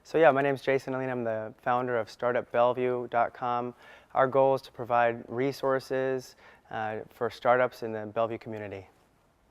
So yeah, my name is Jason. I'm the founder of StartupBellevue.com. Our goal is to provide resources for startups in the Bellevue community.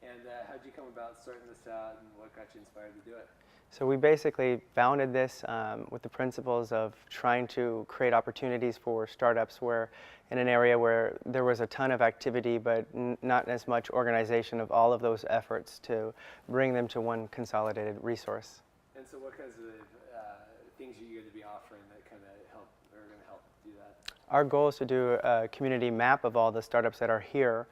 And how did you come about starting this out, and what got you inspired to do it? So we basically founded this with the principles of trying to create opportunities for startups where in an area where there was a ton of activity but not as much organization of all of those efforts to bring them to one consolidated resource. And so what kinds of things are you going to be offering that kind of help, or are going to help do that? Our goal is to do a community map of all the startups that are here,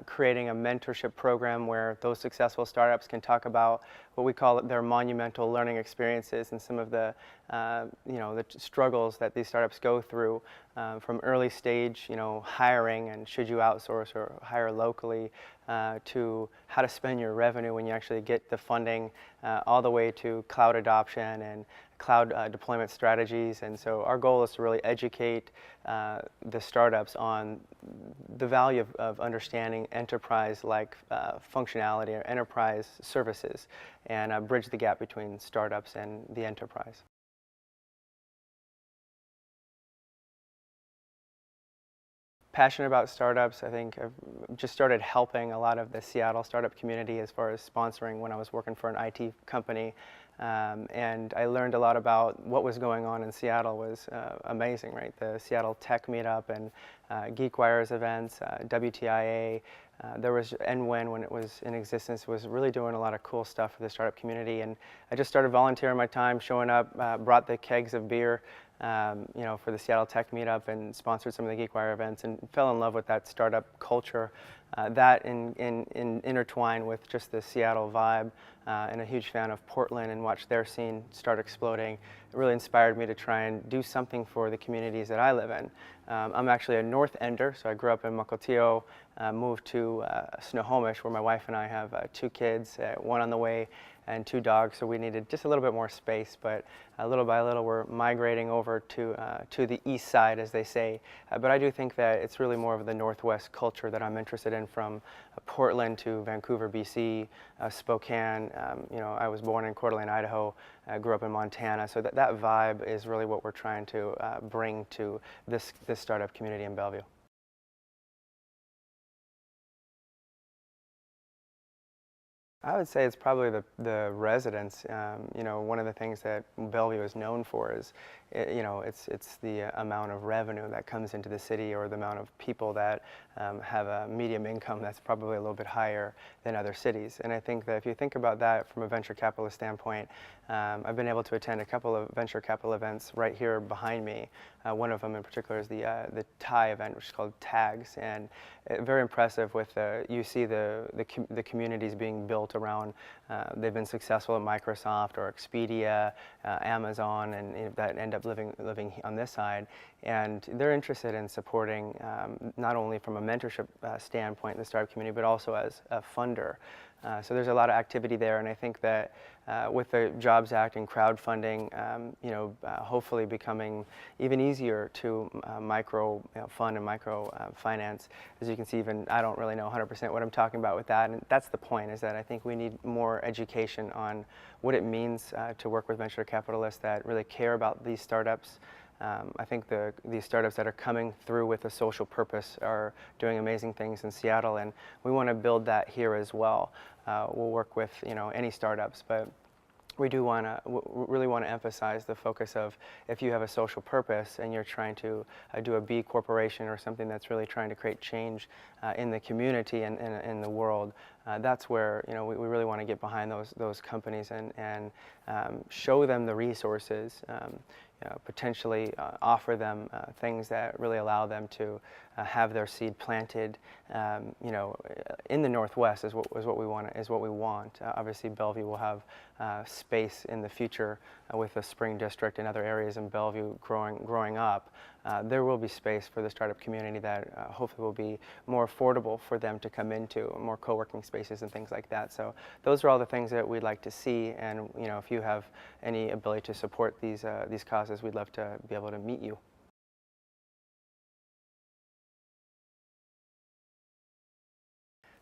creating a mentorship program where those successful startups can talk about what we call their monumental learning experiences and some of the, the struggles that these startups go through from early stage, hiring and should you outsource or hire locally, to how to spend your revenue when you actually get the funding, all the way to cloud adoption and cloud deployment strategies. And so our goal is to really educate the startups on the value of understanding enterprise-like functionality or enterprise services and bridge the gap between startups and the enterprise. Passionate about startups. I think I've just started helping a lot of the Seattle startup community as far as sponsoring when I was working for an IT company. And I learned a lot about what was going on in Seattle. Was amazing, right? The Seattle Tech Meetup and GeekWire's events, WTIA. There was NWEN when it was in existence, was really doing a lot of cool stuff for the startup community. And I just started volunteering my time, showing up, brought the kegs of beer, for the Seattle Tech Meetup and sponsored some of the GeekWire events and fell in love with that startup culture. That intertwined with just the Seattle vibe, and a huge fan of Portland and watched their scene start exploding. It really inspired me to try and do something for the communities that I live in. I'm actually a North Ender, so I grew up in Mukilteo, moved to Snohomish where my wife and I have 2 kids, 1 on the way and 2 dogs, so we needed just a little bit more space, but little by little we're migrating over to the east side, as they say. But I do think that it's really more of the Northwest culture that I'm interested in, from Portland to Vancouver, BC, Spokane. I was born in Coeur d'Alene, Idaho, grew up in Montana, so that vibe is really what we're trying to bring to this startup community in Bellevue. I would say it's probably the residents. One of the things that Bellevue is known for is, it's the amount of revenue that comes into the city, or the amount of people that have a medium income that's probably a little bit higher than other cities. And I think that if you think about that from a venture capitalist standpoint, I've been able to attend a couple of venture capital events right here behind me. One of them in particular is the Thai event, which is called TAGS, and very impressive with you see the communities being built around. They've been successful at Microsoft or Expedia, Amazon, and that end up living on this side. And they're interested in supporting not only from a mentorship standpoint the startup community, but also as a funder. So there's a lot of activity there, and I think that with the Jobs Act and crowdfunding, hopefully becoming even easier to micro fund and micro finance. As you can see, even I don't really know 100% what I'm talking about with that, and that's the point, is that I think we need more education on what it means to work with venture capitalists that really care about these startups. I think these startups that are coming through with a social purpose are doing amazing things in Seattle, and we want to build that here as well. We'll work with any startups, but we do really want to emphasize the focus of, if you have a social purpose and you're trying to do a B corporation or something that's really trying to create change in the community and in the world, that's where we really want to get behind those companies and show them the resources, potentially offer them things that really allow them to have their seed planted, in the Northwest is what we want. Obviously, Bellevue will have space in the future with the Spring District and other areas in Bellevue growing up. There will be space for the startup community that hopefully will be more affordable for them to come into, more co-working spaces and things like that. So those are all the things that we'd like to see, and if you have any ability to support these causes, we'd love to be able to meet you.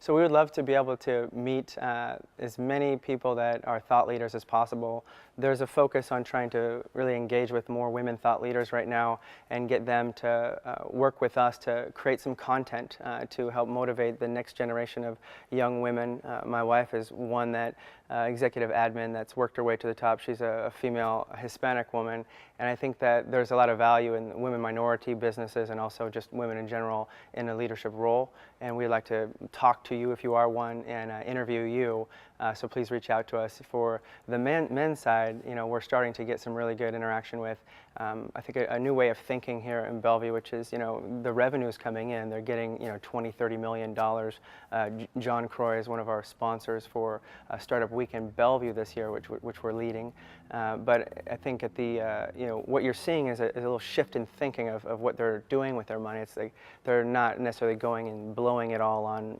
So we would love to be able to meet as many people that are thought leaders as possible. There's a focus on trying to really engage with more women thought leaders right now and get them to work with us to create some content to help motivate the next generation of young women. My wife is one that executive admin that's worked her way to the top. She's a female Hispanic woman, and I think that there's a lot of value in women minority businesses and also just women in general in a leadership role. And we'd like to talk to you if you are one and interview you. So please reach out to us. For the men's side, we're starting to get some really good interaction with, I think, a new way of thinking here in Bellevue, which is, the revenue is coming in. They're getting, $20–30 million. John Croy is one of our sponsors for Startup Week in Bellevue this year, which we're leading. But I think at the, what you're seeing is a little shift in thinking of what they're doing with their money. It's like they're not necessarily going and blowing it all on,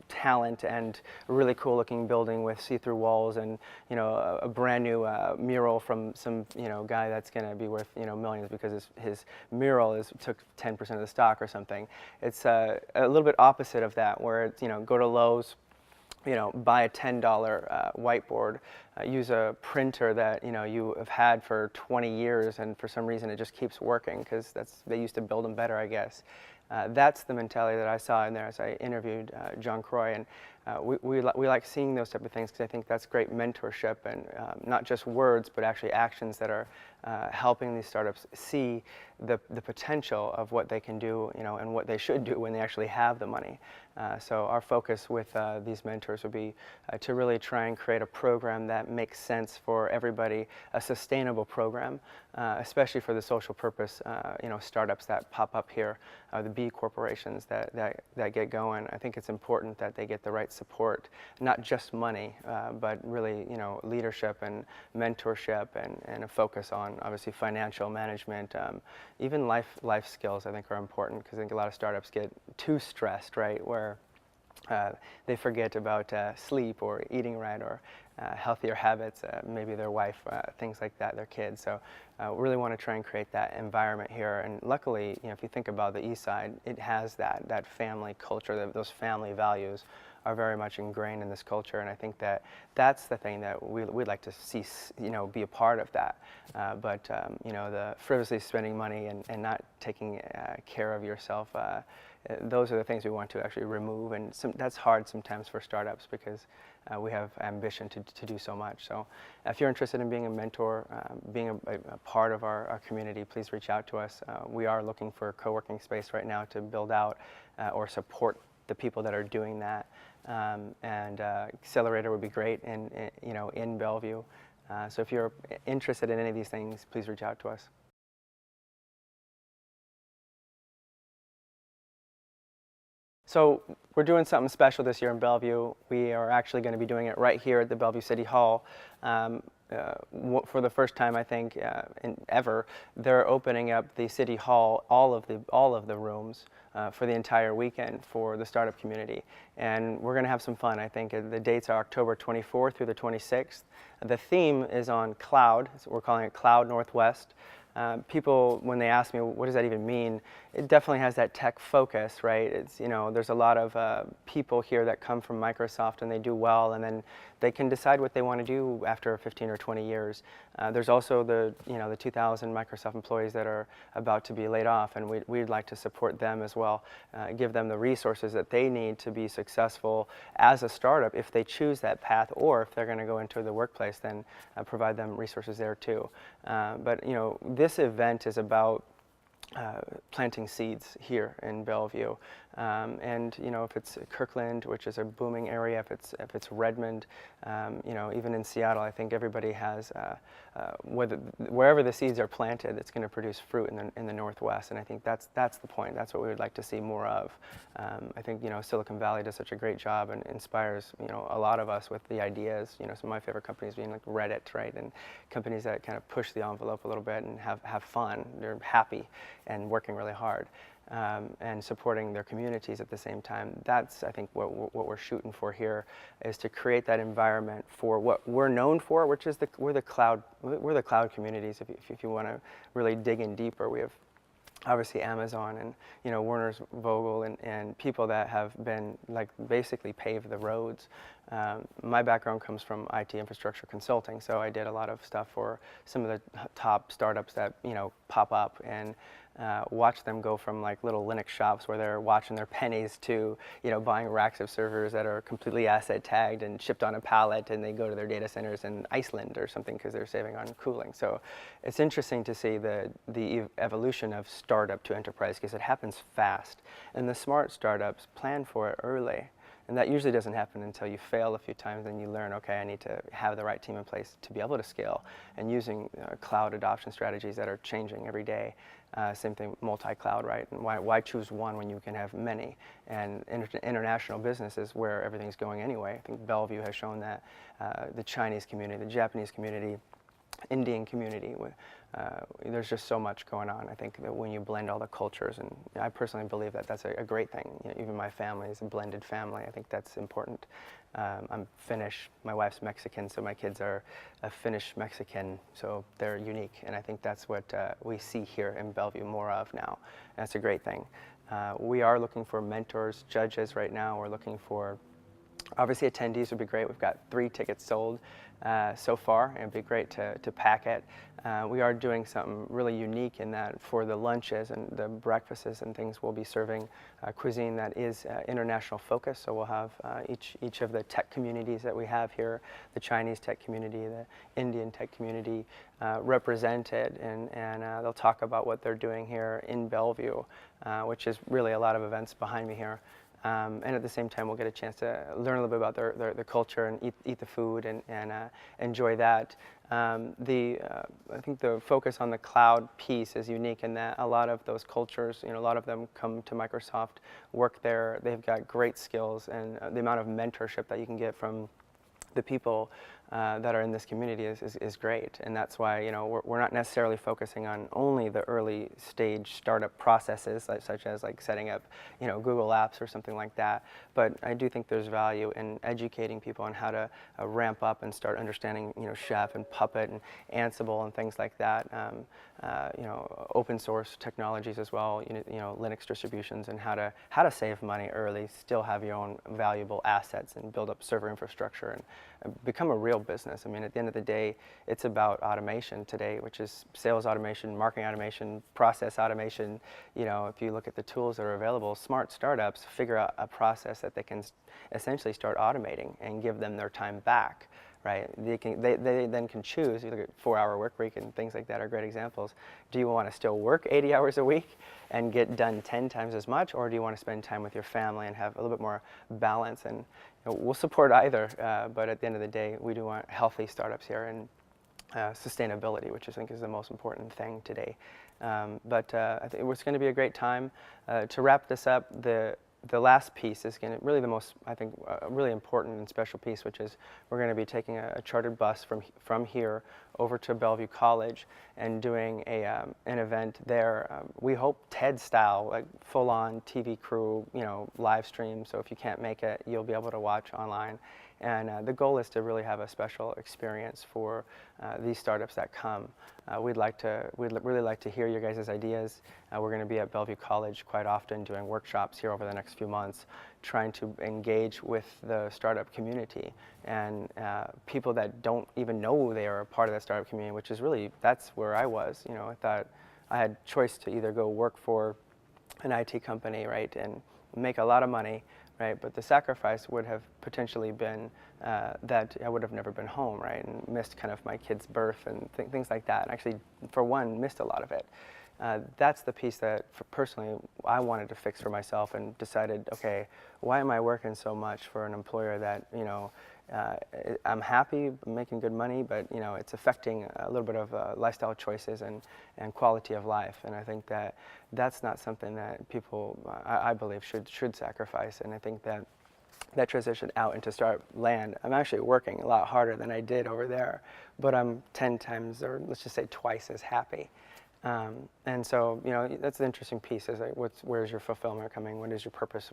talent and a really cool looking building with see-through walls and, a brand new mural from some, guy that's going to be worth, millions because his mural took 10% of the stock or something. It's a little bit opposite of that, where it's, go to Lowe's, buy a $10 whiteboard, use a printer that you have had for 20 years, and for some reason it just keeps working because they used to build them better, I guess. That's the mentality that I saw in there as I interviewed John Croy, and we like seeing those type of things because I think that's great mentorship and not just words but actually actions that are helping these startups see the potential of what they can do, and what they should do when they actually have the money. So our focus with these mentors would be to really try and create a program that makes sense for everybody, a sustainable program, especially for the social purpose, startups that pop up here, the B corporations that get going. I think it's important that they get the right support, not just money, but really, leadership and mentorship and a focus on obviously financial management, even life skills. I think are important because I think a lot of startups get too stressed, right, where they forget about sleep or eating right or healthier habits, maybe their wife, things like that, their kids. So we really want to try and create that environment here. And luckily, if you think about the East Side, it has that family culture, those family values are very much ingrained in this culture, and I think that's the thing that we'd like to see, be a part of that. But the frivolously spending money and not taking care of yourself, those are the things we want to actually remove, and that's hard sometimes for startups because we have ambition to do so much. So if you're interested in being a mentor, being a part of our community, please reach out to us. We are looking for a co-working space right now to build out or support the people that are doing that. And Accelerator would be great in Bellevue. So if you're interested in any of these things, please reach out to us. So we're doing something special this year in Bellevue. We are actually going to be doing it right here at the Bellevue City Hall. For the first time, I think, ever, they're opening up the City Hall, all of the rooms for the entire weekend for the startup community. And we're going to have some fun, I think. The dates are October 24th through the 26th. The theme is on cloud. So we're calling it Cloud Northwest. People, when they ask me, what does that even mean? It definitely has that tech focus, right? It's, there's a lot of people here that come from Microsoft and they do well, and then they can decide what they want to do after 15 or 20 years. There's also the 2,000 Microsoft employees that are about to be laid off, and we'd like to support them as well, give them the resources that they need to be successful as a startup if they choose that path, or if they're going to go into the workplace, then provide them resources there too. But this event is about planting seeds here in Bellevue, and if it's Kirkland, which is a booming area, if it's Redmond, even in Seattle, I think everybody has wherever the seeds are planted, it's going to produce fruit in the Northwest, and I think that's the point. That's what we would like to see more of. I think Silicon Valley does such a great job and inspires a lot of us with the ideas. Some of my favorite companies being like Reddit, right, and companies that kind of push the envelope a little bit and have fun. They're happy and working really hard. And supporting their communities at the same time. That's, I think, what we're shooting for here, is to create that environment for what we're known for, which is we're the cloud communities. If you want to really dig in deeper, we have obviously Amazon and Werner's Vogel and people that have been like basically paved the roads. My background comes from IT infrastructure consulting, so I did a lot of stuff for some of the top startups that pop up, and watch them go from like little Linux shops where they're watching their pennies to buying racks of servers that are completely asset tagged and shipped on a pallet, and they go to their data centers in Iceland or something because they're saving on cooling. So it's interesting to see the evolution of startup to enterprise, because it happens fast, and the smart startups plan for it early. And that usually doesn't happen until you fail a few times and you learn, okay, I need to have the right team in place to be able to scale, and using cloud adoption strategies that are changing every day. Same thing, multi-cloud, right? And why choose one when you can have many? And international business is where everything's going anyway. I think Bellevue has shown that. The Chinese community, the Japanese community, Indian community. There's just so much going on. I think that when you blend all the cultures, and I personally believe that that's a great thing. Even my family is a blended family. I think that's important. I'm Finnish. My wife's Mexican, so my kids are a Finnish Mexican, so they're unique. And I think that's what we see here in Bellevue more of now. That's a great thing. We are looking for mentors, judges right now. We're looking for, obviously, attendees would be great. We've got 3 tickets sold so far, and it'd be great to pack it. We are doing something really unique in that for the lunches and the breakfasts and things, we'll be serving cuisine that is international focus. So we'll have each of the tech communities that we have here, the Chinese tech community, the Indian tech community, represented, and they'll talk about what they're doing here in Bellevue, which is really a lot of events behind me here. And at the same time, we'll get a chance to learn a little bit about their culture and eat the food and enjoy that. I think the focus on the cloud piece is unique in that a lot of those cultures, a lot of them come to Microsoft, work there. They've got great skills, and the amount of mentorship that you can get from the people that are in this community is great. And that's why we're not necessarily focusing on only the early stage startup processes, such as like setting up Google Apps or something like that. But I do think there's value in educating people on how to ramp up and start understanding Chef and Puppet and Ansible and things like that. Open source technologies as well, Linux distributions, and how to save money early, still have your own valuable assets, and build up server infrastructure and become a real business. I mean, at the end of the day, it's about automation today, which is sales automation, marketing automation, process automation. If you look at the tools that are available, smart startups figure out a process that they can essentially start automating and give them their time back. Right? They then can choose. You look at 4-hour work week and things like that are great examples. Do you want to still work 80 hours a week and get done 10 times as much, or do you want to spend time with your family and have a little bit more balance? And we'll support either, but at the end of the day, we do want healthy startups here, and sustainability, which I think is the most important thing today. But I think it's going to be a great time. To wrap this up, the last piece is going to really the most, I think, really important and special piece, which is we're going to be taking a chartered bus from here over to Bellevue College and doing an event there. We hope TED style, like full-on TV crew, live stream. So if you can't make it, you'll be able to watch online. And the goal is to really have a special experience for these startups that come. We'd really like to hear your guys' ideas. We're going to be at Bellevue College quite often doing workshops here over the next few months, trying to engage with the startup community and people that don't even know they are a part of the startup community, which is really, that's where I was. I thought I had choice to either go work for an IT company, right, and make a lot of money, right? But the sacrifice would have potentially been that I would have never been home, right? And missed kind of my kid's birth and things like that. And actually, for one, missed a lot of it. That's the piece that, personally, I wanted to fix for myself, and decided, okay, why am I working so much for an employer that, I'm happy, making good money, but, it's affecting a little bit of lifestyle choices and quality of life. And I think that that's not something that people, I believe, should sacrifice. And I think that transition out into startup land, I'm actually working a lot harder than I did over there, but I'm 10 times, or let's just say twice as happy. And so, that's the interesting piece, is like, where's your fulfillment coming? What is your purpose?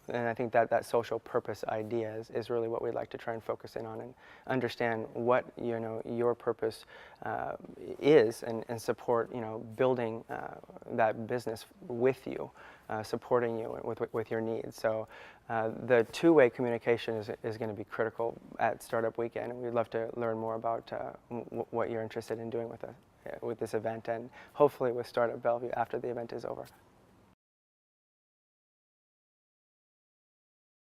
and I think that that social purpose idea is really what we'd like to try and focus in on, and understand what your purpose is, and support building that business with you, supporting you with your needs. So the two-way communication is going to be critical at Startup Weekend, and we'd love to learn more about what you're interested in doing with this event, and hopefully with Startup Bellevue after the event is over.